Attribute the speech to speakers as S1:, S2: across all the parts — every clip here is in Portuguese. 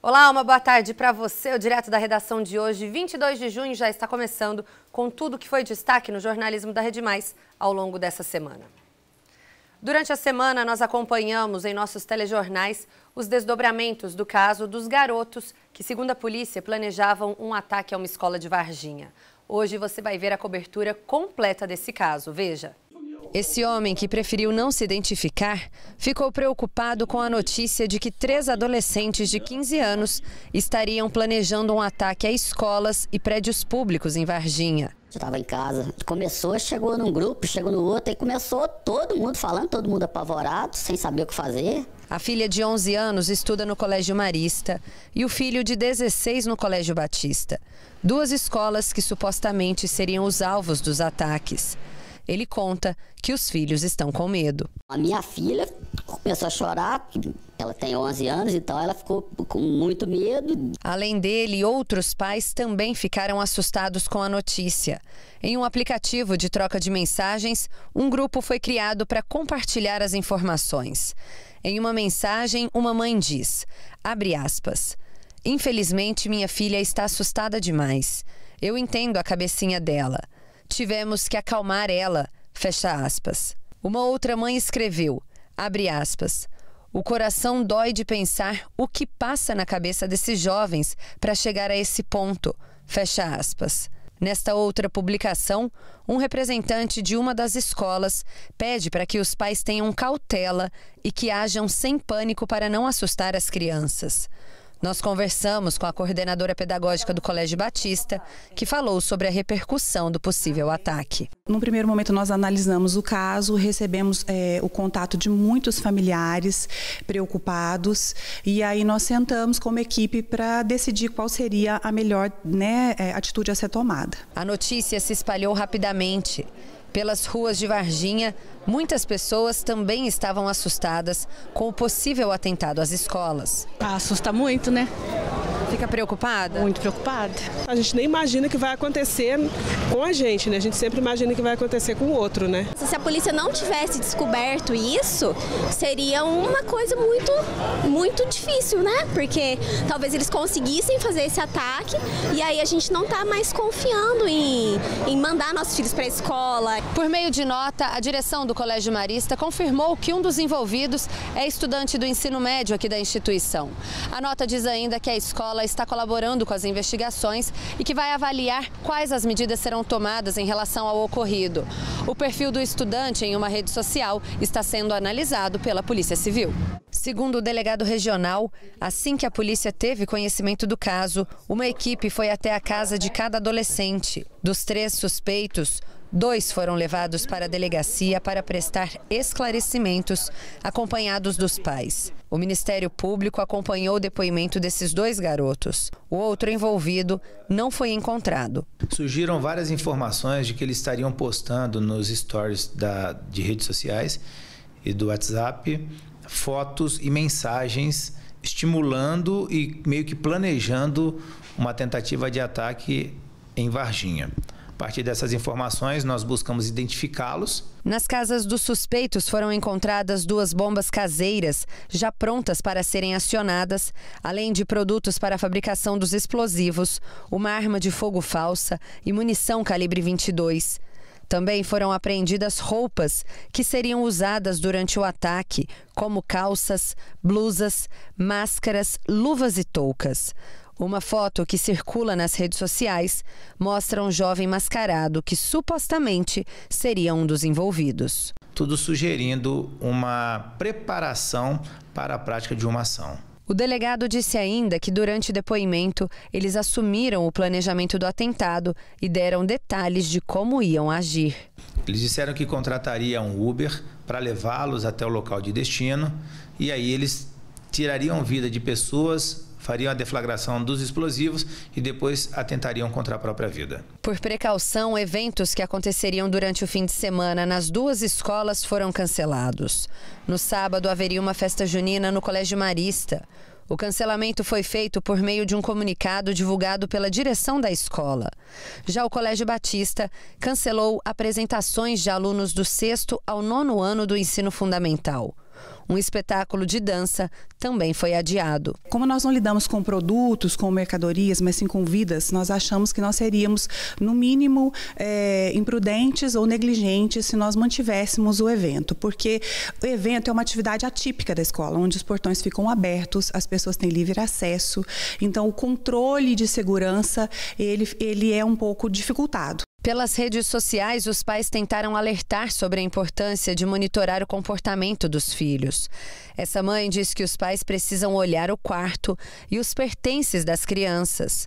S1: Olá, uma boa tarde para você. O Direto da Redação de hoje, 22 de junho, já está começando com tudo que foi destaque no jornalismo da Rede Mais ao longo dessa semana. Durante a semana, nós acompanhamos em nossos telejornais os desdobramentos do caso dos garotos que, segundo a polícia, planejavam um ataque a uma escola de Varginha. Hoje você vai ver a cobertura completa desse caso. Veja. Esse homem, que preferiu não se identificar, ficou preocupado com a notícia de que 3 adolescentes de 15 anos estariam planejando um ataque a escolas e prédios públicos em Varginha.
S2: Eu estava em casa, começou, chegou num grupo, chegou no outro, e começou todo mundo falando, todo mundo apavorado, sem saber o que fazer.
S1: A filha de 11 anos estuda no Colégio Marista e o filho de 16 no Colégio Batista. 2 escolas que supostamente seriam os alvos dos ataques. Ele conta que os filhos estão com medo.
S2: A minha filha começou a chorar, ela tem 11 anos, então ela ficou com muito medo.
S1: Além dele, outros pais também ficaram assustados com a notícia. Em um aplicativo de troca de mensagens, um grupo foi criado para compartilhar as informações. Em uma mensagem, uma mãe diz, abre aspas, infelizmente minha filha está assustada demais. Eu entendo a cabecinha dela. Tivemos que acalmar ela, fecha aspas. Uma outra mãe escreveu, abre aspas, o coração dói de pensar o que passa na cabeça desses jovens para chegar a esse ponto, fecha aspas. Nesta outra publicação, um representante de uma das escolas pede para que os pais tenham cautela e que hajam sem pânico para não assustar as crianças. Nós conversamos com a coordenadora pedagógica do Colégio Batista, que falou sobre a repercussão do possível ataque.
S3: No primeiro momento, nós analisamos o caso, recebemos o contato de muitos familiares preocupados e aí nós sentamos como equipe para decidir qual seria a melhor atitude a ser tomada.
S1: A notícia se espalhou rapidamente. Pelas ruas de Varginha, muitas pessoas também estavam assustadas com o possível atentado às escolas.
S4: Assusta muito, né?
S1: Fica preocupada?
S4: Muito preocupada.
S5: A gente nem imagina que vai acontecer com a gente, né? A gente sempre imagina que vai acontecer com o outro, né?
S6: Se a polícia não tivesse descoberto isso, seria uma coisa muito difícil, né? Porque talvez eles conseguissem fazer esse ataque e aí a gente não tá mais confiando em mandar nossos filhos para a escola.
S1: Por meio de nota, a direção do Colégio Marista confirmou que um dos envolvidos é estudante do ensino médio aqui da instituição. A nota diz ainda que a escola está colaborando com as investigações e que vai avaliar quais as medidas serão tomadas em relação ao ocorrido. O perfil do estudante em uma rede social está sendo analisado pela Polícia Civil. Segundo o delegado regional, assim que a polícia teve conhecimento do caso, uma equipe foi até a casa de cada adolescente. Dos 3 suspeitos, 2 foram levados para a delegacia para prestar esclarecimentos, acompanhados dos pais. O Ministério Público acompanhou o depoimento desses 2 garotos. O outro envolvido não foi encontrado.
S7: Surgiram várias informações de que eles estariam postando nos stories de redes sociais e do WhatsApp fotos e mensagens estimulando e meio que planejando uma tentativa de ataque em Varginha. A partir dessas informações, nós buscamos identificá-los.
S1: Nas casas dos suspeitos foram encontradas 2 bombas caseiras, já prontas para serem acionadas, além de produtos para a fabricação dos explosivos, uma arma de fogo falsa e munição calibre 22. Também foram apreendidas roupas que seriam usadas durante o ataque, como calças, blusas, máscaras, luvas e toucas. Uma foto que circula nas redes sociais mostra um jovem mascarado que supostamente seria um dos envolvidos.
S7: Tudo sugerindo uma preparação para a prática de uma ação.
S1: O delegado disse ainda que durante o depoimento eles assumiram o planejamento do atentado e deram detalhes de como iam agir.
S7: Eles disseram que contratariam um Uber para levá-los até o local de destino e aí eles tirariam vida de pessoas, fariam a deflagração dos explosivos e depois atentariam contra a própria vida.
S1: Por precaução, eventos que aconteceriam durante o fim de semana nas 2 escolas foram cancelados. No sábado, haveria uma festa junina no Colégio Marista. O cancelamento foi feito por meio de um comunicado divulgado pela direção da escola. Já o Colégio Batista cancelou apresentações de alunos do 6º ao 9º ano do ensino fundamental. Um espetáculo de dança também foi adiado.
S3: Como nós não lidamos com produtos, com mercadorias, mas sim com vidas, nós achamos que nós seríamos, no mínimo, imprudentes ou negligentes se nós mantivéssemos o evento, porque o evento é uma atividade atípica da escola, onde os portões ficam abertos, as pessoas têm livre acesso, então o controle de segurança, ele é um pouco dificultado.
S1: Pelas redes sociais, os pais tentaram alertar sobre a importância de monitorar o comportamento dos filhos. Essa mãe diz que os pais precisam olhar o quarto e os pertences das crianças.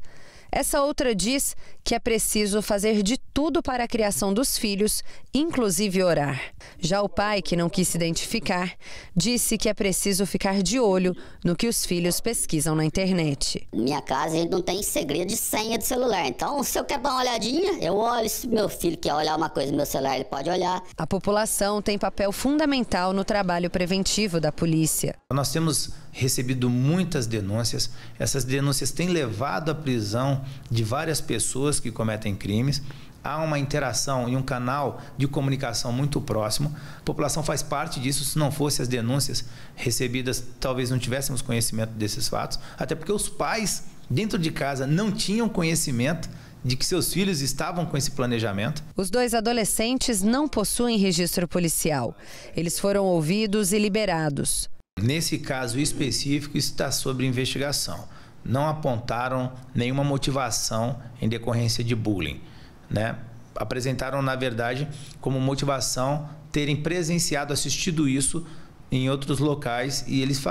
S1: Essa outra diz que é preciso fazer de tudo para a criação dos filhos, inclusive orar. Já o pai, que não quis se identificar, disse que é preciso ficar de olho no que os filhos pesquisam na internet.
S2: Minha casa, a gente não tem segredo de senha de celular. Então, se eu quero dar uma olhadinha, eu olho. Se meu filho quer olhar uma coisa no meu celular, ele pode olhar.
S1: A população tem papel fundamental no trabalho preventivo da polícia.
S7: Nós temos recebido muitas denúncias. Essas denúncias têm levado à prisão de várias pessoas que cometem crimes. Há uma interação e um canal de comunicação muito próximo. A população faz parte disso. Se não fosse as denúncias recebidas, talvez não tivéssemos conhecimento desses fatos. Até porque os pais, dentro de casa, não tinham conhecimento de que seus filhos estavam com esse planejamento.
S1: Os 2 adolescentes não possuem registro policial. Eles foram ouvidos e liberados.
S7: Nesse caso específico, está sob investigação. Não apontaram nenhuma motivação em decorrência de bullying, né? Apresentaram, na verdade, como motivação terem presenciado, assistido isso em outros locais e eles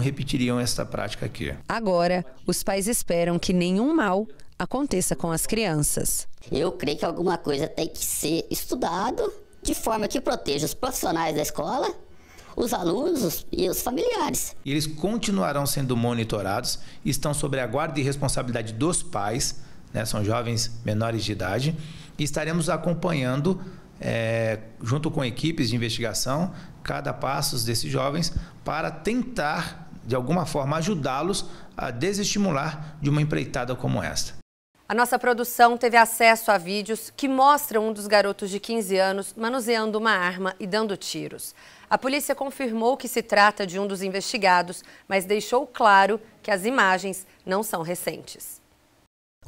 S7: repetiriam essa prática aqui.
S1: Agora, os pais esperam que nenhum mal aconteça com as crianças.
S2: Eu creio que alguma coisa tem que ser estudado de forma que proteja os profissionais da escola, os alunos e os familiares.
S7: E eles continuarão sendo monitorados, estão sob a guarda e responsabilidade dos pais, né? São jovens menores de idade, e estaremos acompanhando, junto com equipes de investigação, cada passo desses jovens para tentar, de alguma forma, ajudá-los a desestimular de uma empreitada como esta.
S1: A nossa produção teve acesso a vídeos que mostram um dos garotos de 15 anos manuseando uma arma e dando tiros. A polícia confirmou que se trata de um dos investigados, mas deixou claro que as imagens não são recentes.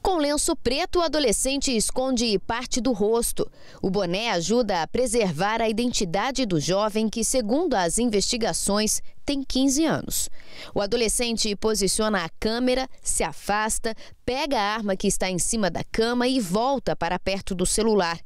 S4: Com lenço preto, o adolescente esconde parte do rosto. O boné ajuda a preservar a identidade do jovem que, segundo as investigações, tem 15 anos. O adolescente posiciona a câmera, se afasta, pega a arma que está em cima da cama e volta para perto do celular.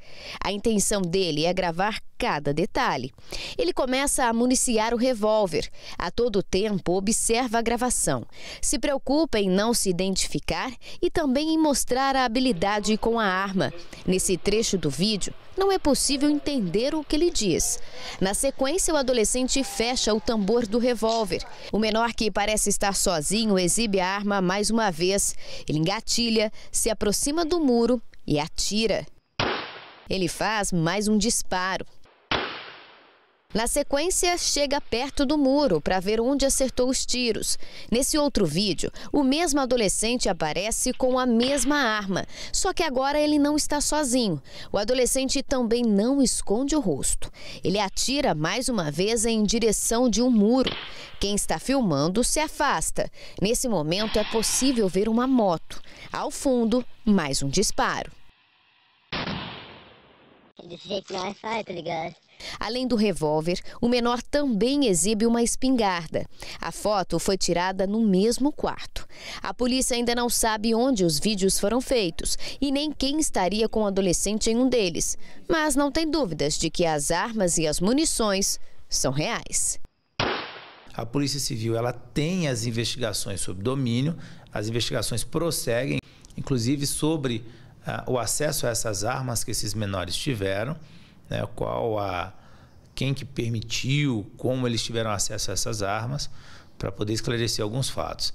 S4: A intenção dele é gravar cada detalhe. Ele começa a municiar o revólver. A todo tempo observa a gravação. Se preocupa em não se identificar e também em mostrar a habilidade com a arma. Nesse trecho do vídeo, não é possível entender o que ele diz. Na sequência, o adolescente fecha o tambor do revólver. O menor, que parece estar sozinho, exibe a arma mais uma vez. Ele engatilha, se aproxima do muro e atira. Ele faz mais um disparo. Na sequência, chega perto do muro para ver onde acertou os tiros. Nesse outro vídeo, o mesmo adolescente aparece com a mesma arma, só que agora ele não está sozinho. O adolescente também não esconde o rosto. Ele atira mais uma vez em direção de um muro. Quem está filmando se afasta. Nesse momento, é possível ver uma moto. Ao fundo, mais um disparo.
S2: Desse jeito não é fácil, tá ligado?
S4: Além do revólver, o menor também exibe uma espingarda. A foto foi tirada no mesmo quarto. A polícia ainda não sabe onde os vídeos foram feitos e nem quem estaria com o adolescente em um deles. Mas não tem dúvidas de que as armas e as munições são reais.
S7: A Polícia Civil, ela tem as investigações sob domínio, as investigações prosseguem, inclusive sobre o acesso a essas armas que esses menores tiveram, né, quem que permitiu, como eles tiveram acesso a essas armas, para poder esclarecer alguns fatos.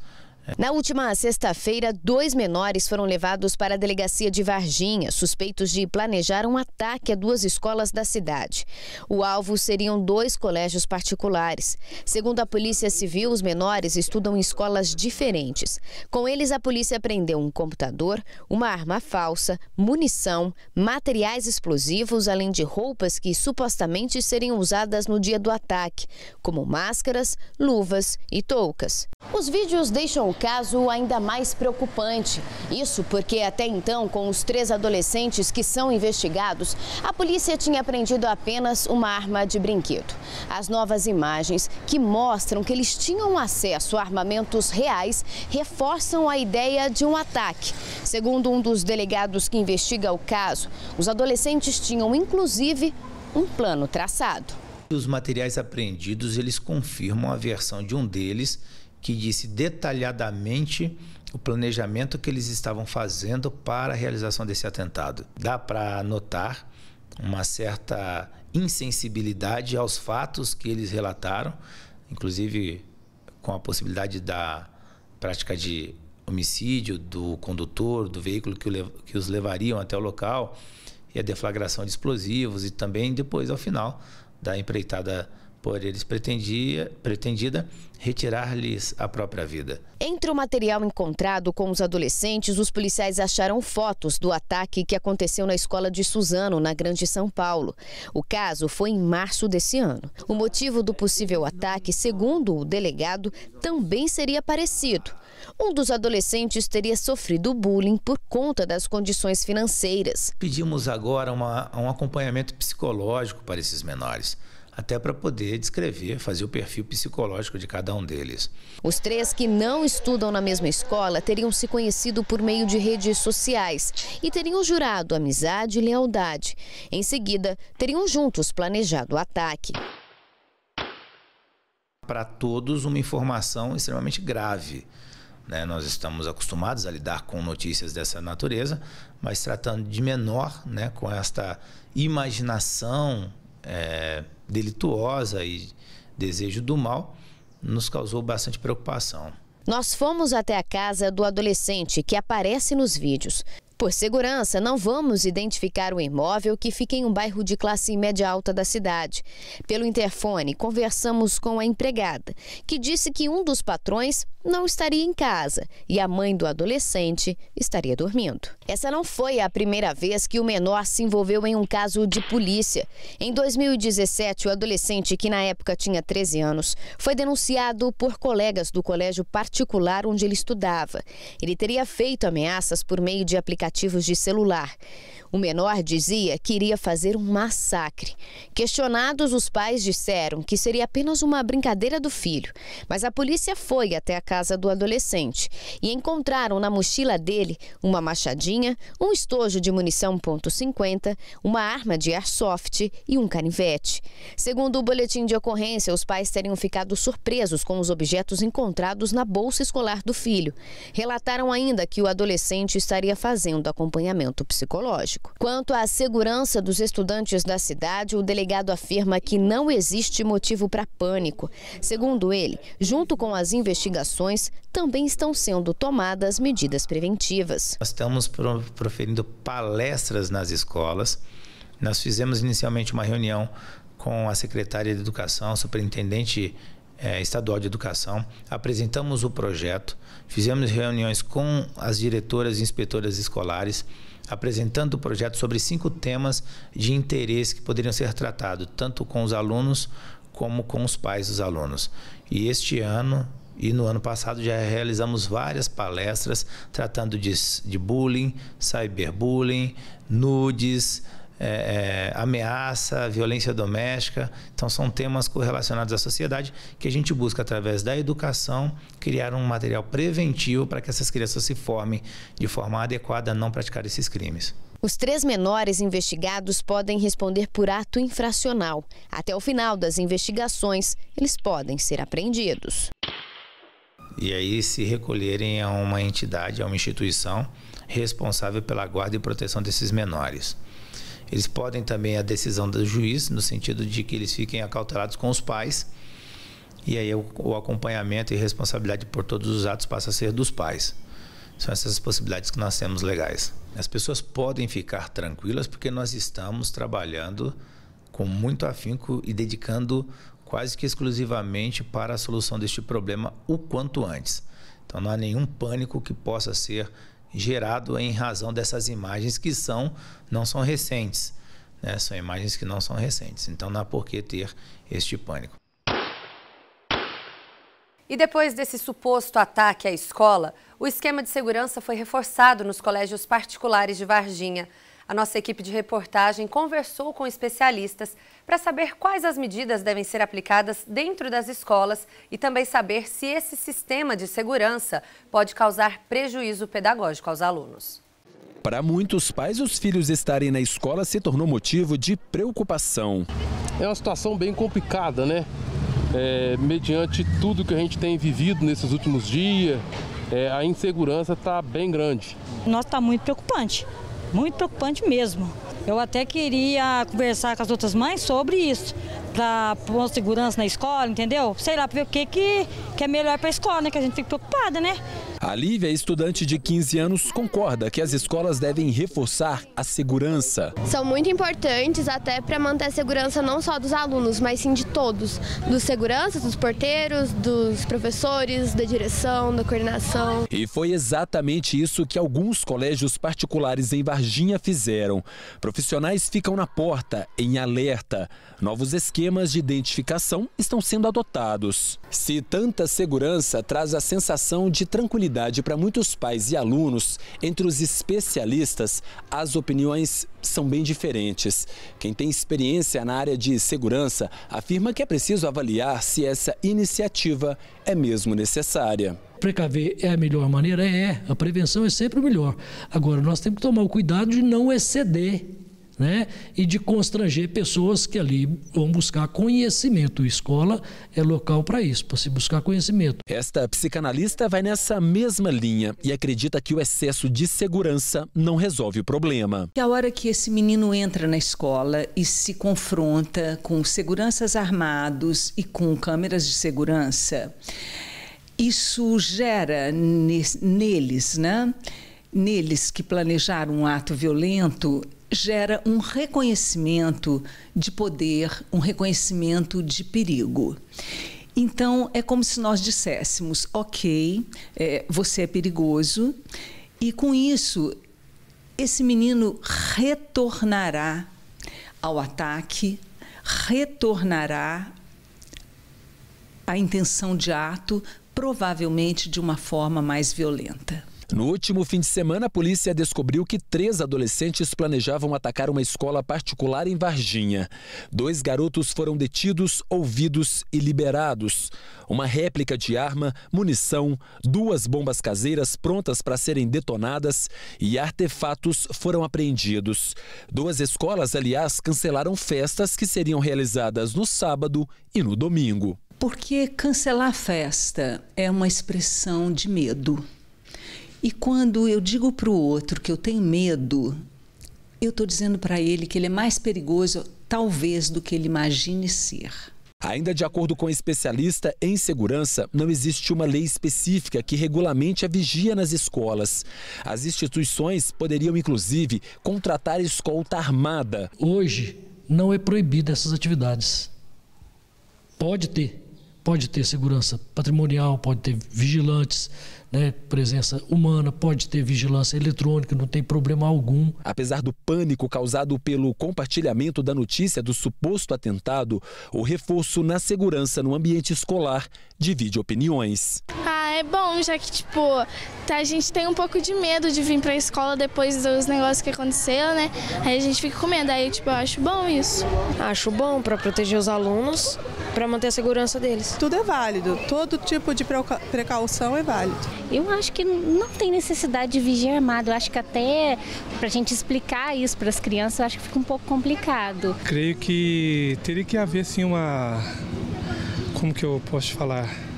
S4: Na última sexta-feira, 2 menores foram levados para a delegacia de Varginha, suspeitos de planejar um ataque a 2 escolas da cidade. O alvo seriam 2 colégios particulares. Segundo a Polícia Civil, os menores estudam em escolas diferentes. Com eles, a polícia apreendeu um computador, uma arma falsa, munição, materiais explosivos, além de roupas que supostamente seriam usadas no dia do ataque, como máscaras, luvas e toucas. Os vídeos deixam o caso ainda mais preocupante. Isso porque até então, com os 3 adolescentes que são investigados, a polícia tinha apreendido apenas uma arma de brinquedo. As novas imagens que mostram que eles tinham acesso a armamentos reais reforçam a ideia de um ataque. Segundo um dos delegados que investiga o caso, os adolescentes tinham inclusive um plano traçado.
S7: Os materiais apreendidos, eles confirmam a versão de um deles, que disse detalhadamente o planejamento que eles estavam fazendo para a realização desse atentado. Dá para notar uma certa insensibilidade aos fatos que eles relataram, inclusive com a possibilidade da prática de homicídio do condutor, do veículo que os levariam até o local, e a deflagração de explosivos, e também depois, ao final da empreitada por eles pretendida retirar-lhes a própria vida.
S4: Entre o material encontrado com os adolescentes, os policiais acharam fotos do ataque que aconteceu na escola de Suzano, na Grande São Paulo. O caso foi em março desse ano. O motivo do possível ataque, segundo o delegado, também seria parecido. Um dos adolescentes teria sofrido bullying por conta das condições financeiras.
S7: Pedimos agora um acompanhamento psicológico para esses menores, até para poder descrever, fazer o perfil psicológico de cada um deles.
S4: Os 3 que não estudam na mesma escola teriam se conhecido por meio de redes sociais e teriam jurado amizade e lealdade. Em seguida, teriam juntos planejado o ataque.
S7: Para todos, uma informação extremamente grave. Nós estamos acostumados a lidar com notícias dessa natureza, mas tratando de menor, com esta imaginação delituosa e desejo do mal, nos causou bastante preocupação.
S4: Nós fomos até a casa do adolescente que aparece nos vídeos. Por segurança, não vamos identificar o imóvel, que fica em um bairro de classe média alta da cidade. Pelo interfone, conversamos com a empregada, que disse que um dos patrões não estaria em casa e a mãe do adolescente estaria dormindo. Essa não foi a primeira vez que o menor se envolveu em um caso de polícia. Em 2017, o adolescente, que na época tinha 13 anos, foi denunciado por colegas do colégio particular onde ele estudava. Ele teria feito ameaças por meio de aplicativos de celular. O menor dizia que iria fazer um massacre. Questionados, os pais disseram que seria apenas uma brincadeira do filho, mas a polícia foi até a casa do adolescente e encontraram na mochila dele uma machadinha, um estojo de munição .50, uma arma de airsoft e um canivete. Segundo o boletim de ocorrência, os pais teriam ficado surpresos com os objetos encontrados na bolsa escolar do filho. Relataram ainda que o adolescente estaria fazendo acompanhamento psicológico. Quanto à segurança dos estudantes da cidade, o delegado afirma que não existe motivo para pânico. Segundo ele, junto com as investigações, também estão sendo tomadas medidas preventivas.
S7: Nós estamos proferindo palestras nas escolas. Nós fizemos inicialmente uma reunião com a secretária de Educação, superintendente estadual de Educação, apresentamos o projeto, fizemos reuniões com as diretoras e inspetoras escolares, apresentando o projeto sobre 5 temas de interesse que poderiam ser tratados, tanto com os alunos como com os pais dos alunos. E este ano e no ano passado já realizamos várias palestras tratando de bullying, cyberbullying, nudes, ameaça, violência doméstica. Então são temas correlacionados à sociedade que a gente busca, através da educação, criar um material preventivo para que essas crianças se formem de forma adequada a não praticar esses crimes.
S4: Os 3 menores investigados podem responder por ato infracional. Até o final das investigações, eles podem ser apreendidos.
S7: E aí se recolherem a uma entidade, a uma instituição responsável pela guarda e proteção desses menores. Eles podem também a decisão do juiz, no sentido de que eles fiquem acautelados com os pais, E aí o acompanhamento e responsabilidade por todos os atos passa a ser dos pais. São essas possibilidades que nós temos legais. As pessoas podem ficar tranquilas porque nós estamos trabalhando com muito afinco e dedicando quase que exclusivamente para a solução deste problema o quanto antes. Então não há nenhum pânico que possa ser gerado em razão dessas imagens que não são recentes, né? São imagens que não são recentes, então não há por que ter este pânico.
S1: E depois desse suposto ataque à escola, o esquema de segurança foi reforçado nos colégios particulares de Varginha. A nossa equipe de reportagem conversou com especialistas para saber quais as medidas devem ser aplicadas dentro das escolas e também saber se esse sistema de segurança pode causar prejuízo pedagógico aos alunos.
S8: Para muitos pais, os filhos estarem na escola se tornou motivo de preocupação.
S9: É uma situação bem complicada, né? Mediante tudo que a gente tem vivido nesses últimos dias, a insegurança está bem grande.
S10: Nossa, está muito preocupante mesmo. Eu até queria conversar com as outras mães sobre isso, para pôr segurança na escola, entendeu? Sei lá, para ver o que é melhor para a escola, né? Que a gente fica preocupada, né?
S8: A Lívia, estudante de 15 anos, concorda que as escolas devem reforçar a segurança.
S11: São muito importantes até para manter a segurança não só dos alunos, mas sim de todos. Dos seguranças, dos porteiros, dos professores, da direção, da coordenação.
S8: E foi exatamente isso que alguns colégios particulares em Varginha fizeram. Profissionais ficam na porta, em alerta. Novos esquemas de identificação estão sendo adotados. Se tanta segurança traz a sensação de tranquilidade para muitos pais e alunos, entre os especialistas, as opiniões são bem diferentes. Quem tem experiência na área de segurança afirma que é preciso avaliar se essa iniciativa é mesmo necessária.
S12: Precaver é a melhor maneira? A prevenção é sempre o melhor. Agora, nós temos que tomar o cuidado de não exceder, né? E de constranger pessoas que ali vão buscar conhecimento. Escola é local para isso, para se buscar conhecimento.
S8: Esta psicanalista vai nessa mesma linha e acredita que o excesso de segurança não resolve o problema.
S13: A hora que esse menino entra na escola e se confronta com seguranças armados e com câmeras de segurança, isso gera neles, né? Neles que planejaram um ato violento, gera um reconhecimento de poder, um reconhecimento de perigo. Então, é como se nós disséssemos, ok, você é perigoso, e com isso, esse menino retornará ao ataque, retornará à intenção de ato, provavelmente de uma forma mais violenta.
S8: No último fim de semana, a polícia descobriu que 3 adolescentes planejavam atacar uma escola particular em Varginha. 2 garotos foram detidos, ouvidos e liberados. Uma réplica de arma, munição, 2 bombas caseiras prontas para serem detonadas e artefatos foram apreendidos. 2 escolas, aliás, cancelaram festas que seriam realizadas no sábado e no domingo.
S13: Porque cancelar a festa é uma expressão de medo. E quando eu digo para o outro que eu tenho medo, eu estou dizendo para ele que ele é mais perigoso, talvez, do que ele imagine ser.
S8: Ainda de acordo com a especialista em segurança, não existe uma lei específica que regulamente a vigia nas escolas. As instituições poderiam, inclusive, contratar escolta armada.
S12: Hoje, não é proibida essas atividades. Pode ter segurança patrimonial, pode ter vigilantes, né, presença humana, pode ter vigilância eletrônica, não tem problema algum.
S8: Apesar do pânico causado pelo compartilhamento da notícia do suposto atentado, o reforço na segurança no ambiente escolar divide opiniões.
S14: É bom, já que a gente tem um pouco de medo de vir para a escola depois dos negócios que aconteceram, né? Aí a gente fica com medo, aí eu acho bom isso.
S15: Acho bom para proteger os alunos, para manter a segurança deles.
S5: Tudo é válido, todo tipo de precaução é válido.
S16: Eu acho que não tem necessidade de vigia armado, eu acho que até para a gente explicar isso para as crianças, eu acho que fica um pouco complicado.
S17: Creio que teria que haver assim como que eu posso falar?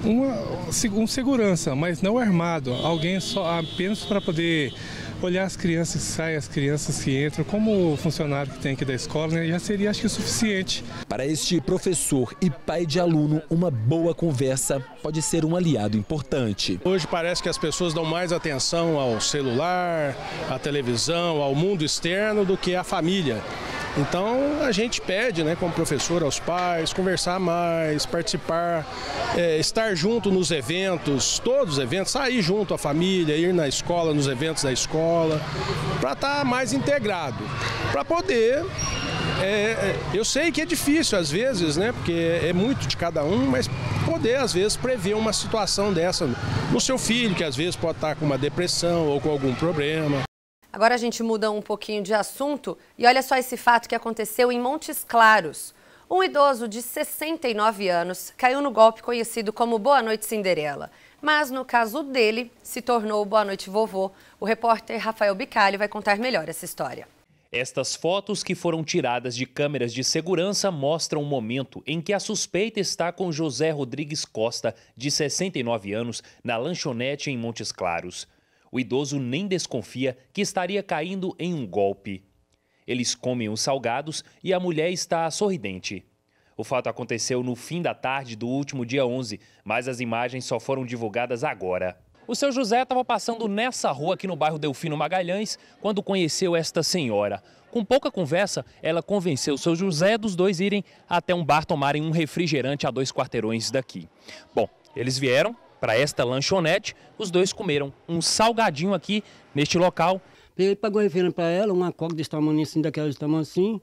S17: Um segurança, mas não armado, alguém só apenas para poder olhar as crianças que saem, as crianças que entram, como o funcionário que tem aqui da escola, né, já seria, acho que, suficiente.
S8: Para este professor e pai de aluno, uma boa conversa pode ser um aliado importante.
S18: Hoje parece que as pessoas dão mais atenção ao celular, à televisão, ao mundo externo do que à família. Então a gente pede, né, como professor, aos pais, conversar mais, participar, estar junto nos eventos, todos os eventos, sair junto à família, ir na escola, nos eventos da escola, para estar mais integrado, para poder... eu sei que é difícil às vezes, né, porque é muito de cada um, mas poder às vezes prever uma situação dessa no seu filho, que às vezes pode estar com uma depressão ou com algum problema.
S1: Agora a gente muda um pouquinho de assunto e olha só esse fato que aconteceu em Montes Claros. Um idoso de 69 anos caiu no golpe conhecido como Boa Noite Cinderela. Mas no caso dele, se tornou Boa Noite Vovô. O repórter Rafael Bicalho vai contar melhor essa história.
S19: Estas fotos que foram tiradas de câmeras de segurança mostram o momento em que a suspeita está com José Rodrigues Costa, de 69 anos, na lanchonete em Montes Claros. O idoso nem desconfia que estaria caindo em um golpe. Eles comem os salgados e a mulher está sorridente. O fato aconteceu no fim da tarde do último dia 11, mas as imagens só foram divulgadas agora. O seu José estava passando nessa rua aqui no bairro Delfino Magalhães quando conheceu esta senhora. Com pouca conversa, ela convenceu o seu José dos dois irem até um bar tomarem um refrigerante a 2 quarteirões daqui. Bom, eles vieram para esta lanchonete, os dois comeram um salgadinho aqui neste local.
S20: Peguei, pagou refrigerante para ela, uma coca desse tamanho assim, daquelas de tamanho assim.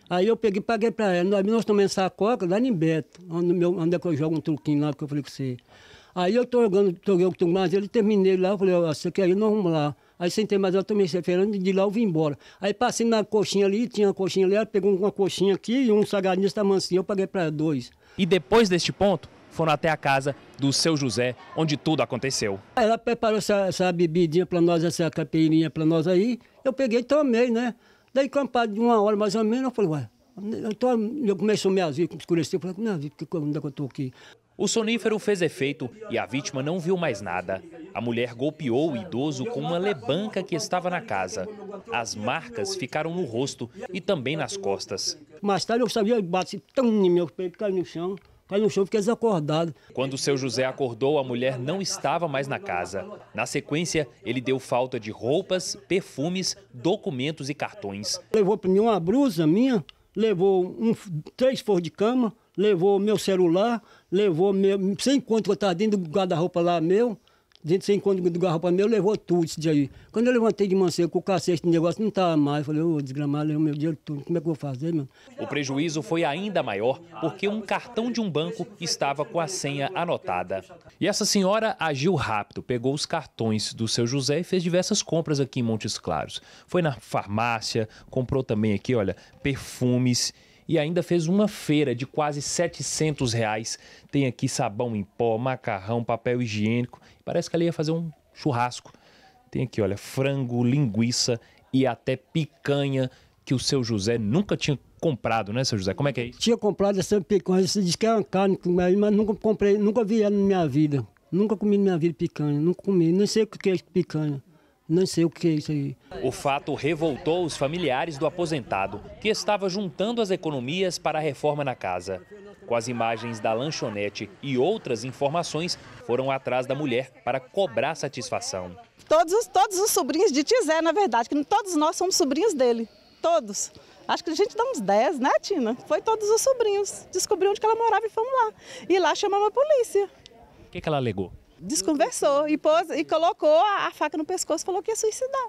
S20: Aí eu peguei e paguei para ela. Nós tomamos essa coca lá em Beto, onde é que eu jogo um truquinho lá, que eu falei com você. Aí eu tô jogando, mas ele terminei lá, eu falei, você quer ir, nós vamos lá. Aí sentei, mas eu tomei refrigerante e de lá eu vim embora. Aí passei na coxinha ali, tinha uma coxinha ali, ela pegou uma coxinha aqui e um salgadinho desse tamanho assim, eu paguei para ela 2.
S19: E depois deste ponto, foram até a casa do seu José, onde tudo aconteceu.
S20: Ela preparou essa bebidinha para nós, essa caipirinha para nós aí. Eu peguei e tomei, né? Daí, campado de 1 hora mais ou menos, eu falei, ué, eu comecei a me azir, escureceu, eu falei, minha vida, onde é que eu tô aqui?
S19: O sonífero fez efeito e a vítima não viu mais nada. A mulher golpeou o idoso com uma lebanca que estava na casa. As marcas ficaram no rosto e também nas costas.
S20: Mais tarde eu sabia, bati tão no meu peito, caiu no chão. Caiu no chão, fiquei desacordado.
S19: Quando o seu José acordou, a mulher não estava mais na casa. Na sequência, ele deu falta de roupas, perfumes, documentos e cartões.
S20: Levou para mim uma blusa minha, levou 3 forros de cama, levou meu celular, levou sem conto que eu estava dentro do guarda-roupa lá meu, sem conto do guarda-roupa meu, levou tudo isso de aí. Quando eu levantei de manhã cedo com o cacete de negócio, não estava mais. Falei, ô, desgramado, levou meu dinheiro tudo, como é que eu vou fazer, meu?
S19: O prejuízo foi ainda maior porque um cartão de um banco estava com a senha anotada. E essa senhora agiu rápido, pegou os cartões do seu José e fez diversas compras aqui em Montes Claros. Foi na farmácia, comprou também aqui, olha, perfumes e ainda fez uma feira de quase R$700. Tem aqui sabão em pó, macarrão, papel higiênico. Parece que ela ia fazer um churrasco. Tem aqui, olha, frango, linguiça e até picanha que o seu José nunca tinha comprado, né, seu José? Como é que é isso?
S20: Tinha comprado essa picanha, você disse que era uma carne, mas nunca comprei, nunca vi ela na minha vida. Nunca comi na minha vida picanha, nunca comi, nem sei o que é picanha. Não sei o que é isso aí.
S19: O fato revoltou os familiares do aposentado, que estava juntando as economias para a reforma na casa. Com as imagens da lanchonete e outras informações, foram atrás da mulher para cobrar satisfação.
S21: Todos os sobrinhos de Tizé, na verdade, que todos nós somos sobrinhos dele. Todos. Acho que a gente dá uns 10, né, Tina? Foi todos os sobrinhos. Descobriu onde que ela morava e fomos lá. E lá chamamos a polícia.
S19: O que ela alegou?
S21: Desconversou e colocou a faca no pescoço e falou que ia suicidar.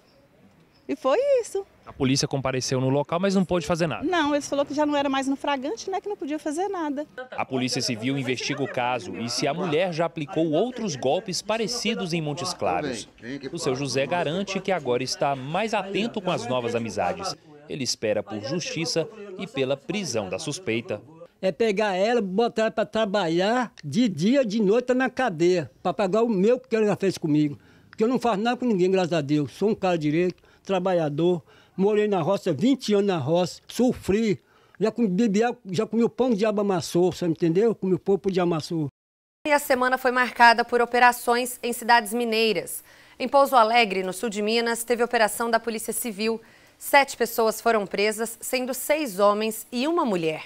S21: E foi isso.
S19: A polícia compareceu no local, mas não pôde fazer nada.
S21: Não, eles falaram que já não era mais no flagrante, né, que não podia fazer nada.
S19: A Polícia Civil investiga o caso e se a mulher já aplicou outros golpes parecidos em Montes Claros. O seu José garante que agora está mais atento com as novas amizades. Ele espera por justiça e pela prisão da suspeita.
S20: É pegar ela, botar ela para trabalhar de dia, de noite na cadeia, para pagar o meu que ela já fez comigo. Porque eu não faço nada com ninguém, graças a Deus. Sou um cara direito, trabalhador, morei na roça, 20 anos na roça, sofri. Já comi o pão de diabo amassou, você entendeu? Comi o pão de amassou.
S1: E a semana foi marcada por operações em cidades mineiras. Em Pouso Alegre, no sul de Minas, teve operação da Polícia Civil. 7 pessoas foram presas, sendo 6 homens e uma mulher.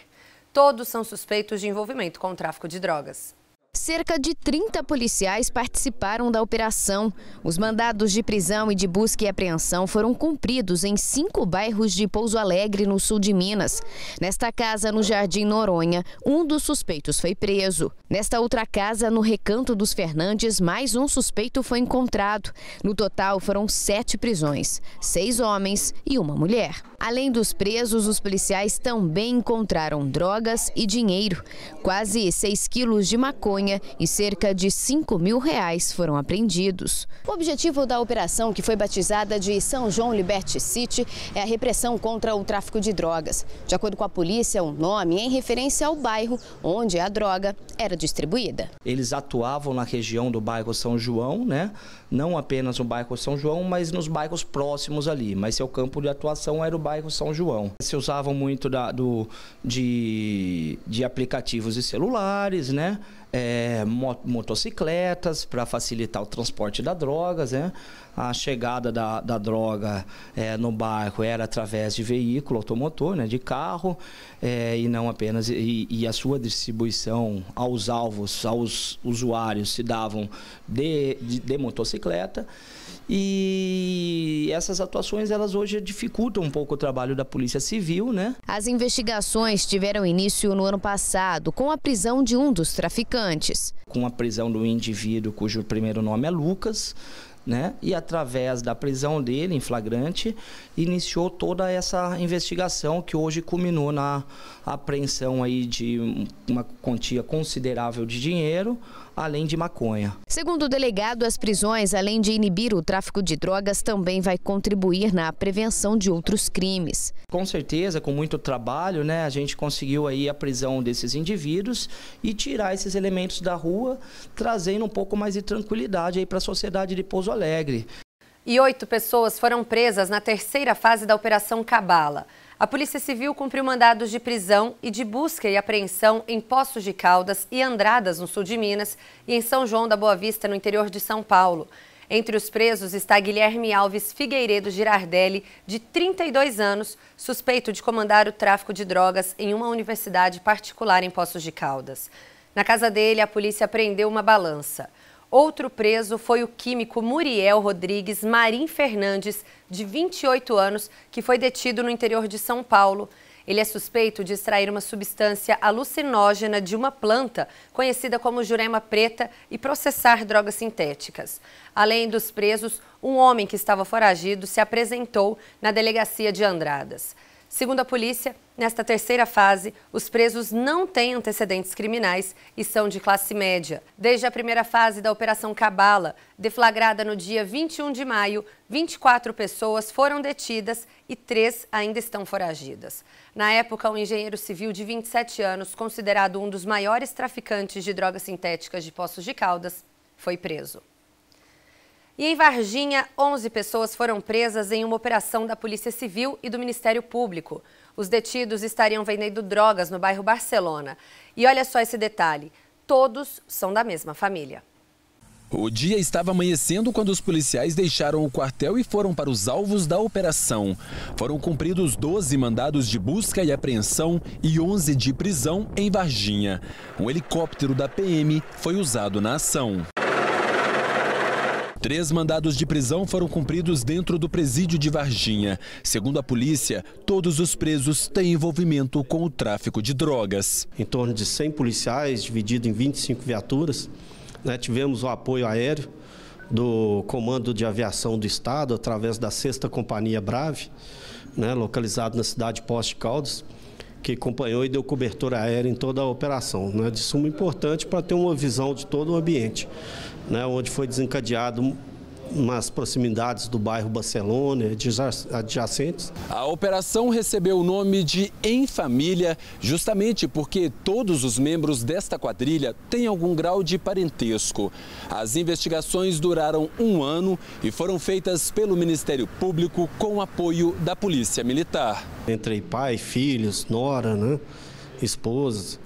S1: Todos são suspeitos de envolvimento com o tráfico de drogas.
S4: Cerca de 30 policiais participaram da operação. Os mandados de prisão e de busca e apreensão foram cumpridos em 5 bairros de Pouso Alegre, no sul de Minas. Nesta casa, no Jardim Noronha, um dos suspeitos foi preso. Nesta outra casa, no Recanto dos Fernandes, mais um suspeito foi encontrado. No total, foram 7 prisões, 6 homens e uma mulher. Além dos presos, os policiais também encontraram drogas e dinheiro. Quase 6 quilos de maconha e cerca de R$5 mil foram apreendidos. O objetivo da operação, que foi batizada de São João Liberty City, é a repressão contra o tráfico de drogas. De acordo com a polícia, o nome é em referência ao bairro onde a droga era distribuída.
S6: Eles atuavam na região do bairro São João, né? Não apenas no bairro São João, mas nos bairros próximos ali. Mas seu campo de atuação era o bairro São João. Se usavam muito de aplicativos de celulares, né? Motocicletas para facilitar o transporte das drogas, né? A chegada da droga no bairro era através de veículo automotor, né? De carro, e não apenas e a sua distribuição aos alvos, aos usuários se davam de motocicleta. E essas atuações, elas hoje dificultam um pouco o trabalho da Polícia Civil, né?
S4: As investigações tiveram início no ano passado, com a prisão de um dos traficantes.
S6: Com a prisão do indivíduo cujo primeiro nome é Lucas, né? E através da prisão dele em flagrante, iniciou toda essa investigação que hoje culminou na apreensão aí de uma quantia considerável de dinheiro, além de maconha.
S4: Segundo o delegado, as prisões, além de inibir o tráfico de drogas, também vai contribuir na prevenção de outros crimes.
S6: Com certeza, com muito trabalho, né, a gente conseguiu aí a prisão desses indivíduos e tirar esses elementos da rua, trazendo um pouco mais de tranquilidade aí para a sociedade de Pouso Alegre.
S1: E 8 pessoas foram presas na terceira fase da Operação Cabala. A Polícia Civil cumpriu mandados de prisão e de busca e apreensão em Poços de Caldas e Andradas, no sul de Minas, e em São João da Boa Vista, no interior de São Paulo. Entre os presos está Guilherme Alves Figueiredo Girardelli, de 32 anos, suspeito de comandar o tráfico de drogas em uma universidade particular em Poços de Caldas. Na casa dele, a polícia apreendeu uma balança. Outro preso foi o químico Muriel Rodrigues Marim Fernandes, de 28 anos, que foi detido no interior de São Paulo. Ele é suspeito de extrair uma substância alucinógena de uma planta, conhecida como jurema preta, e processar drogas sintéticas. Além dos presos, um homem que estava foragido se apresentou na delegacia de Andradas. Segundo a polícia, nesta terceira fase, os presos não têm antecedentes criminais e são de classe média. Desde a primeira fase da Operação Cabala, deflagrada no dia 21 de maio, 24 pessoas foram detidas e 3 ainda estão foragidas. Na época, um engenheiro civil de 27 anos, considerado um dos maiores traficantes de drogas sintéticas de Poços de Caldas, foi preso. E em Varginha, 11 pessoas foram presas em uma operação da Polícia Civil e do Ministério Público. Os detidos estariam vendendo drogas no bairro Barcelona. E olha só esse detalhe, todos são da mesma família.
S8: O dia estava amanhecendo quando os policiais deixaram o quartel e foram para os alvos da operação. Foram cumpridos 12 mandados de busca e apreensão e 11 de prisão em Varginha. Um helicóptero da PM foi usado na ação. 3 mandados de prisão foram cumpridos dentro do presídio de Varginha. Segundo a polícia, todos os presos têm envolvimento com o tráfico de drogas.
S22: Em torno de 100 policiais, dividido em 25 viaturas, né, tivemos o apoio aéreo do Comando de Aviação do Estado, através da 6ª Companhia Brave, né, localizado na cidade de Poços de Caldas, que acompanhou e deu cobertura aérea em toda a operação, né, de suma importância para ter uma visão de todo o ambiente, né, onde foi desencadeado nas proximidades do bairro Barcelona e adjacentes.
S8: A operação recebeu o nome de Em Família, justamente porque todos os membros desta quadrilha têm algum grau de parentesco. As investigações duraram 1 ano e foram feitas pelo Ministério Público com apoio da Polícia Militar.
S22: Entre pai, filhos, nora, né, esposas.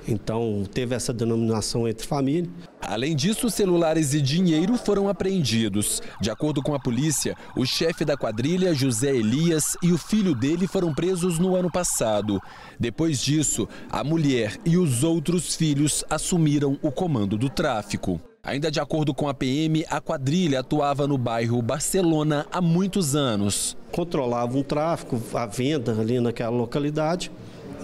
S22: Então, teve essa denominação entre família.
S8: Além disso, celulares e dinheiro foram apreendidos. De acordo com a polícia, o chefe da quadrilha, José Elias, e o filho dele foram presos no ano passado. Depois disso, a mulher e os outros filhos assumiram o comando do tráfico. Ainda de acordo com a PM, a quadrilha atuava no bairro Barcelona há muitos anos.
S22: Controlava um tráfico, a venda ali naquela localidade,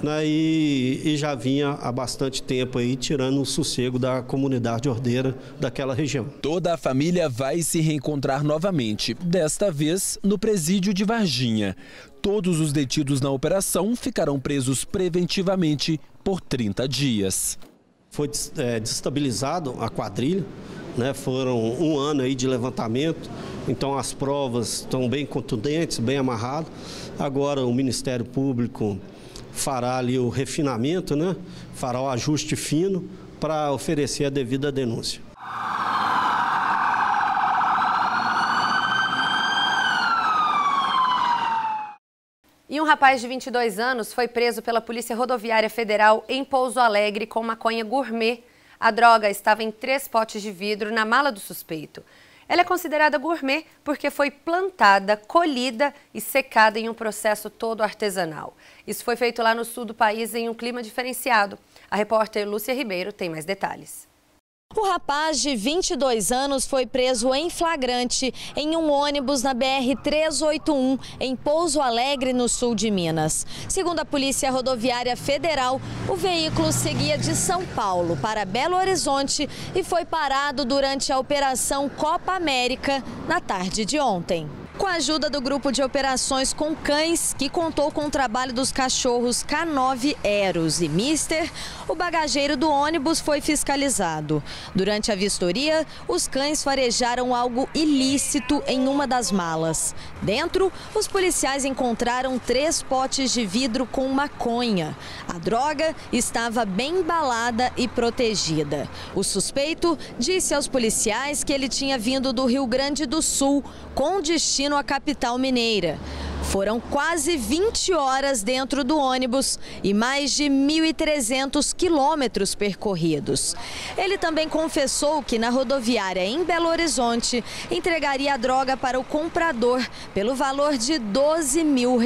S22: né, e já vinha há bastante tempo aí tirando o sossego da comunidade ordeira daquela região.
S8: Toda a família vai se reencontrar novamente, desta vez no presídio de Varginha. Todos os detidos na operação ficarão presos preventivamente por 30 dias.
S22: Foi desestabilizado a quadrilha, né? Foram um ano aí de levantamento, então as provas estão bem contundentes, bem amarradas. Agora o Ministério Público fará ali o refinamento, né? Fará o ajuste fino para oferecer a devida denúncia.
S1: E um rapaz de 22 anos foi preso pela Polícia Rodoviária Federal em Pouso Alegre com maconha gourmet. A droga estava em 3 potes de vidro na mala do suspeito. Ela é considerada gourmet porque foi plantada, colhida e secada em um processo todo artesanal. Isso foi feito lá no sul do país em um clima diferenciado. A repórter Lúcia Ribeiro tem mais detalhes.
S2: O rapaz de 22 anos foi preso em flagrante em um ônibus na BR-381, em Pouso Alegre, no sul de Minas. Segundo a Polícia Rodoviária Federal, o veículo seguia de São Paulo para Belo Horizonte e foi parado durante a Operação Copa América na tarde de ontem. Com a ajuda do grupo de operações com cães, que contou com o trabalho dos cachorros K9 Eros e Mister, o bagageiro do ônibus foi fiscalizado. Durante a vistoria, os cães farejaram algo ilícito em uma das malas. Dentro, os policiais encontraram 3 potes de vidro com maconha. A droga estava bem embalada e protegida. O suspeito disse aos policiais que ele tinha vindo do Rio Grande do Sul, com destino à capital mineira. Foram quase 20 horas dentro do ônibus e mais de 1.300 quilômetros percorridos. Ele também confessou que na rodoviária em Belo Horizonte entregaria a droga para o comprador pelo valor de R$12 mil.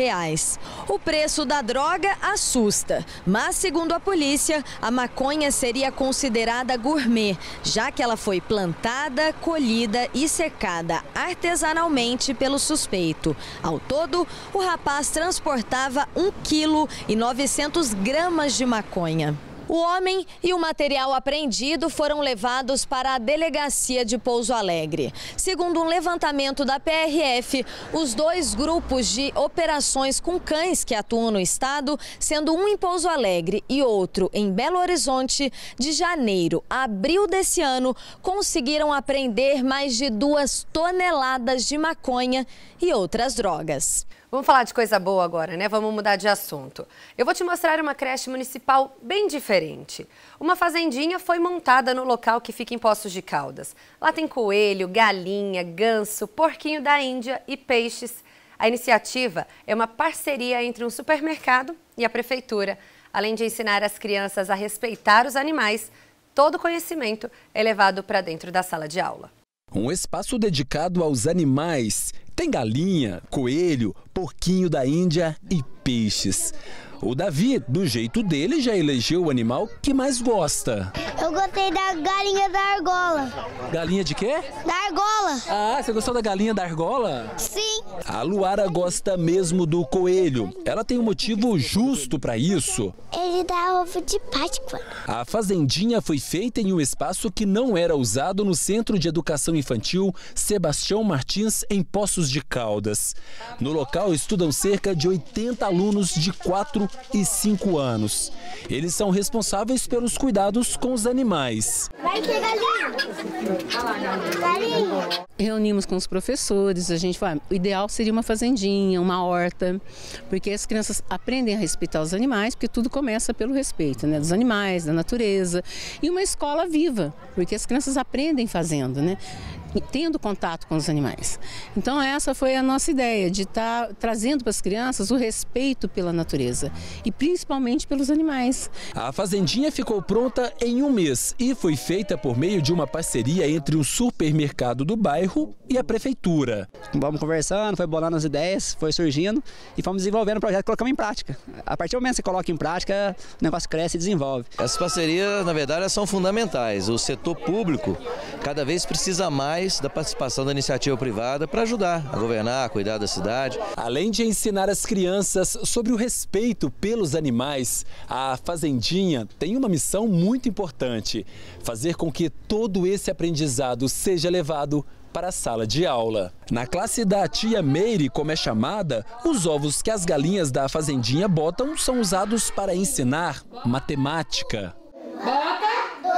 S2: O preço da droga assusta, mas segundo a polícia, a maconha seria considerada gourmet, já que ela foi plantada, colhida e secada artesanalmente pelo suspeito. Ao todo, o rapaz transportava 1,9 kg de maconha. O homem e o material apreendido foram levados para a delegacia de Pouso Alegre. Segundo um levantamento da PRF, os 2 grupos de operações com cães que atuam no estado, sendo um em Pouso Alegre e outro em Belo Horizonte, de janeiro a abril desse ano, conseguiram apreender mais de 2 toneladas de maconha e outras drogas.
S1: Vamos falar de coisa boa agora, né? Vamos mudar de assunto. Eu vou te mostrar uma creche municipal bem diferente. Uma fazendinha foi montada no local que fica em Poços de Caldas. Lá tem coelho, galinha, ganso, porquinho da Índia e peixes. A iniciativa é uma parceria entre um supermercado e a prefeitura. Além de ensinar as crianças a respeitar os animais, todo o conhecimento é levado para dentro da sala de aula.
S8: Um espaço dedicado aos animais. Tem galinha, coelho, porquinho da Índia e peixes. O Davi, do jeito dele, já elegeu o animal que mais gosta.
S3: Eu gostei da galinha da argola.
S8: Galinha de quê?
S3: Da argola.
S8: Ah, você gostou da galinha da argola?
S3: Sim.
S8: A Luara gosta mesmo do coelho. Ela tem um motivo justo para isso.
S3: Ele dá ovo de Páscoa.
S8: A fazendinha foi feita em um espaço que não era usado no Centro de Educação Infantil Sebastião Martins, em Poços de Caldas. No local estudam cerca de 80 alunos de 4 e 5 anos. Eles são responsáveis pelos cuidados com os animais.
S3: Vai que galinha. Galinha.
S23: Reunimos com os professores, a gente falou, o ideal seria uma fazendinha, uma horta, porque as crianças aprendem a respeitar os animais, porque tudo começa pelo respeito, né, dos animais, da natureza, e uma escola viva, porque as crianças aprendem fazendo, né? tendo contato com os animais. Então essa foi a nossa ideia, de estar trazendo para as crianças o respeito pela natureza e principalmente pelos animais.
S8: A fazendinha ficou pronta em 1 mês e foi feita por meio de uma parceria entre o supermercado do bairro e a prefeitura.
S7: Vamos conversando, foi bolando as ideias, foi surgindo e fomos desenvolvendo o projeto e colocamos em prática. A partir do momento que você coloca em prática, o negócio cresce e desenvolve.
S9: Essas parcerias, na verdade, são fundamentais. O setor público cada vez precisa mais da participação da iniciativa privada para ajudar a governar, a cuidar da cidade.
S8: Além de ensinar as crianças sobre o respeito pelos animais, a Fazendinha tem uma missão muito importante: fazer com que todo esse aprendizado seja levado para a sala de aula. Na classe da tia Meire, como é chamada, os ovos que as galinhas da Fazendinha botam são usados para ensinar matemática.
S10: Bota 2,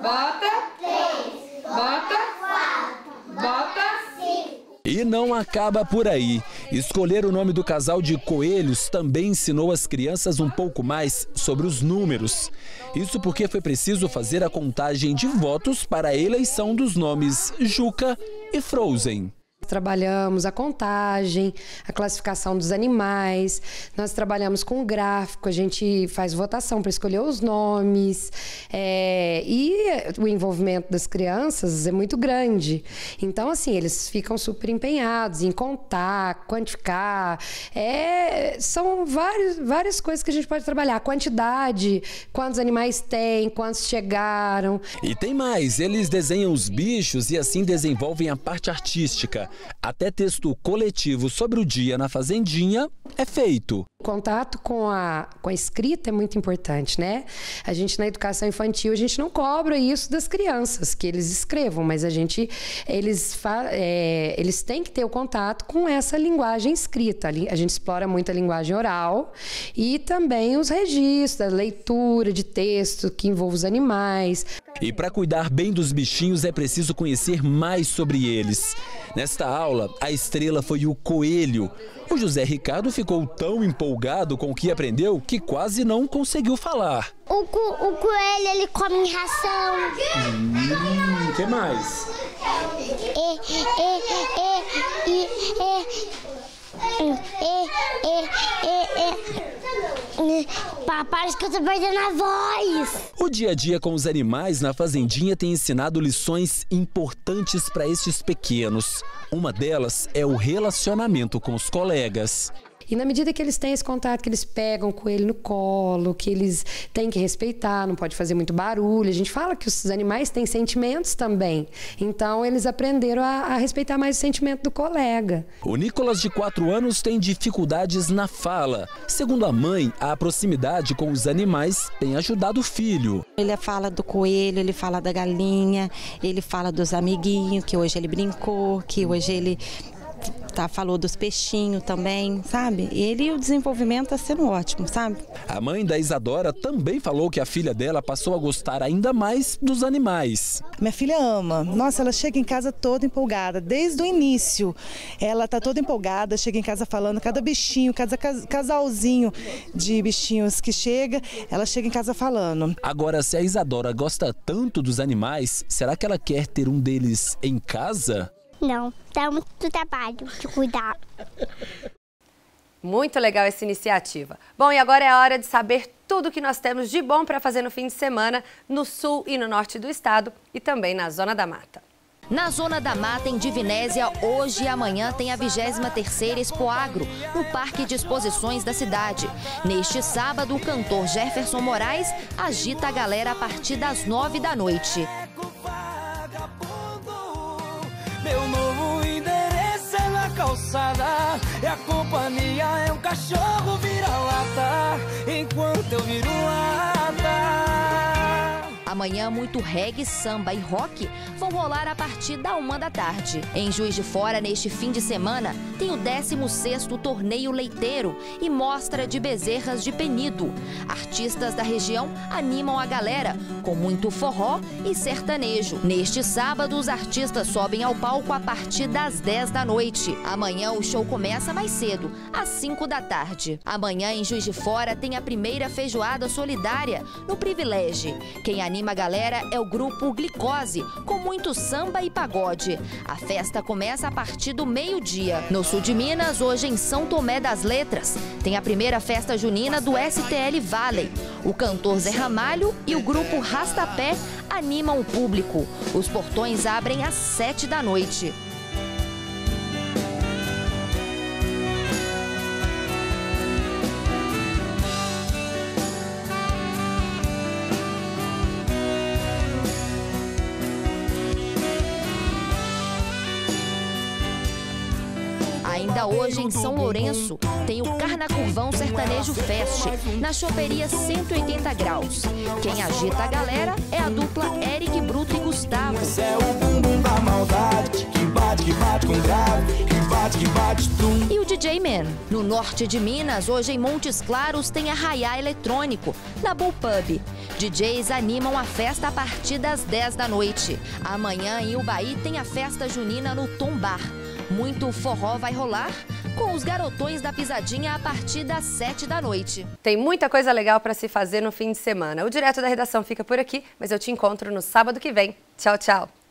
S10: bota 3, bota 4, bota 5.
S8: E não acaba por aí. Escolher o nome do casal de coelhos também ensinou as crianças um pouco mais sobre os números. Isso porque foi preciso fazer a contagem de votos para a eleição dos nomes Juca e Frozen.
S24: Trabalhamos a contagem, a classificação dos animais, nós trabalhamos com gráfico, a gente faz votação para escolher os nomes, e o envolvimento das crianças é muito grande. Então, assim, eles ficam super empenhados em contar, quantificar, são várias coisas que a gente pode trabalhar, a quantidade, quantos animais tem, quantos chegaram.
S8: E tem mais, eles desenham os bichos e assim desenvolvem a parte artística. Até texto coletivo sobre o dia na Fazendinha é feito.
S24: O contato com a escrita é muito importante, né? A gente, na educação infantil, a gente não cobra isso das crianças, que eles escrevam, mas eles têm que ter o contato com essa linguagem escrita. A gente explora muito a linguagem oral e também os registros, a leitura de texto que envolve os animais.
S8: E para cuidar bem dos bichinhos é preciso conhecer mais sobre eles. Nesta aula, a estrela foi o coelho. O José Ricardo ficou tão empolgado com o que aprendeu que quase não conseguiu falar.
S3: O coelho, ele come ração.
S8: O que mais?
S3: Parece que eu tô perdendo a voz.
S8: O dia a dia com os animais na Fazendinha tem ensinado lições importantes para estes pequenos. Uma delas é o relacionamento com os colegas.
S24: E na medida que eles têm esse contato, que eles pegam o coelho no colo, que eles têm que respeitar, não pode fazer muito barulho. A gente fala que os animais têm sentimentos também. Então eles aprenderam a respeitar mais o sentimento do colega.
S8: O Nicolas, de 4 anos, tem dificuldades na fala. Segundo a mãe, a proximidade com os animais tem ajudado o filho.
S25: Ele fala do coelho, ele fala da galinha, ele fala dos amiguinhos, que hoje ele brincou, que hoje ele falou dos peixinhos também, sabe? E o desenvolvimento está sendo ótimo, sabe?
S8: A mãe da Isadora também falou que a filha dela passou a gostar ainda mais dos animais.
S26: Minha filha ama. Nossa, ela chega em casa toda empolgada, desde o início. Ela tá toda empolgada, chega em casa falando cada bichinho, cada casalzinho de bichinhos que chega, ela chega em casa falando.
S8: Agora, se a Isadora gosta tanto dos animais, será que ela quer ter um deles em casa?
S3: Não, dá muito trabalho de cuidar.
S1: Muito legal essa iniciativa. Bom, e agora é a hora de saber tudo que nós temos de bom para fazer no fim de semana no sul e no norte do estado e também na Zona da Mata.
S4: Na Zona da Mata, em Divinésia, hoje e amanhã tem a 23ª Expo Agro, no Parque de Exposições da cidade. Neste sábado, o cantor Jefferson Moraes agita a galera a partir das 9 da noite.
S27: Meu novo endereço é na calçada, é a companhia, é um cachorro vira-lata, enquanto eu viro lata.
S4: Amanhã, muito reggae, samba e rock vão rolar a partir da 1 da tarde. Em Juiz de Fora, neste fim de semana, tem o 16º Torneio Leiteiro e mostra de bezerras de Penido. Artistas da região animam a galera com muito forró e sertanejo. Neste sábado, os artistas sobem ao palco a partir das 10 da noite. Amanhã, o show começa mais cedo, às 5 da tarde. Amanhã, em Juiz de Fora, tem a primeira feijoada solidária no Privilégio. Quem anima a da galera é o grupo Glicose, com muito samba e pagode. A festa começa a partir do meio-dia. No sul de Minas, hoje em São Tomé das Letras, tem a primeira festa junina do STL Valley. O cantor Zé Ramalho e o grupo Rastapé animam o público. Os portões abrem às 7 da noite. Ainda hoje, em São Lourenço, tem o Carnacurvão Sertanejo Fest, na choperia 180 graus. Quem agita a galera é a dupla Eric Bruto e Gustavo. E o DJ Man. No norte de Minas, hoje em Montes Claros, tem Arraiá Eletrônico, na Bullpub. DJs animam a festa a partir das 10 da noite. Amanhã, em Ubaí, tem a festa junina no Tom Bar. Muito forró vai rolar com os garotões da pisadinha a partir das 7 da noite.
S1: Tem muita coisa legal para se fazer no fim de semana. O Direto da Redação fica por aqui, mas eu te encontro no sábado que vem. Tchau, tchau!